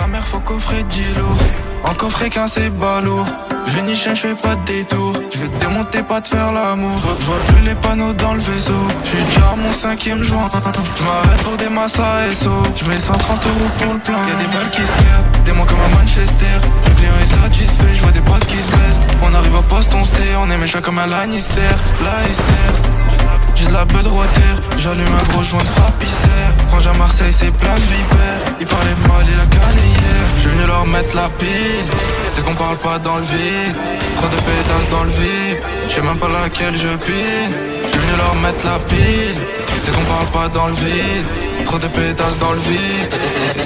sa mère, faut coffrer 10 lourds. En coffret qu'un c'est balourd. Je vais nicher, je fais pas de détour. Je vais te démonter, pas te faire l'amour. Je vois plus les panneaux dans le vaisseau. Je suis déjà à mon 5e joint. Je m'arrête pour des masses à SO. Je mets 130 euros pour le plein. Y'a des balles qui se perdent, des mois comme à Manchester. Le client est satisfait, je vois des potes qui se baissent. On arrive à poste, on se tait, on est méchant comme un Lannister. J'ai de la beuh de roter, j'allume un gros joint de frappisseur. Range à Marseille, c'est plein de vipères. Il parlait mal, il a canné hier. J'suis venu leur mettre la pile. C'est qu'on parle pas dans le vide. Trop de pétasses dans le vide. J'sais même pas laquelle je pine. J'suis venu leur mettre la pile. C'est qu'on parle pas dans le vide. Trop de pétasses dans le vide.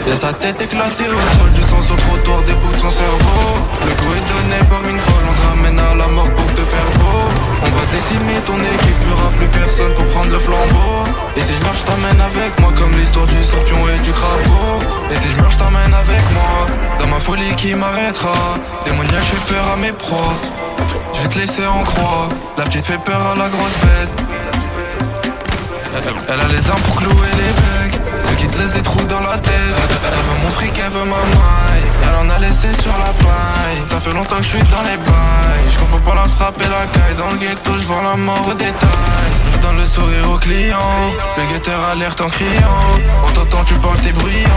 Y'a sa tête éclatée au sol, du sang sur le trottoir, des bouts de son cerveau. Le coup est donné par une folle, on te ramène à la mort pour te faire beau. On va décimer ton équipe, y'aura plus personne pour prendre le flambeau. Et si je meurs, je t'emmène avec moi, comme l'histoire du scorpion et du crapaud. Et si je meurs, je t'emmène avec moi, dans ma folie qui m'arrêtera. Démoniaque, je fais peur à mes pros. Je vais te laisser en croix, la petite fait peur à la grosse bête. Elle a les armes pour clouer les becs, ceux qui te laissent des trous dans la tête. Elle veut mon fric, elle veut ma maille. Elle en a laissé sur la paille. Ça fait longtemps que je suis dans les bails. Je confonds pas la frappe et la caille. Dans le ghetto, je vends la mort au détail. Je donne le sourire aux clients. Le guetteur alerte en criant. On t'entend, tu parles, t'es bruyant.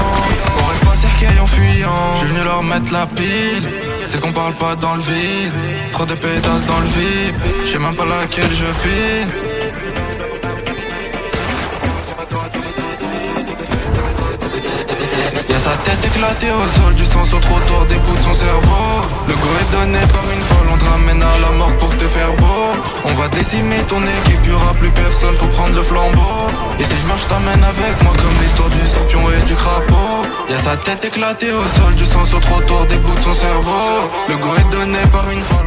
On règle pas cercueil en fuyant. Je suis venu leur mettre la pile. C'est qu'on parle pas dans le vide. Trop de pétasses dans le vide. Je sais même pas laquelle je pine. Sa tête éclatée au sol, du sang sur le trottoir, des bouts de son cerveau. Le go est donné par une folle, on te ramène à la mort pour te faire beau. On va décimer ton équipe, y'aura plus personne pour prendre le flambeau. Et si je meurs, je t'emmène avec moi, comme l'histoire du scorpion et du crapaud. Y'a sa tête éclatée au sol, du sang sur le trottoir, des bouts de son cerveau. Le go est donné par une folle.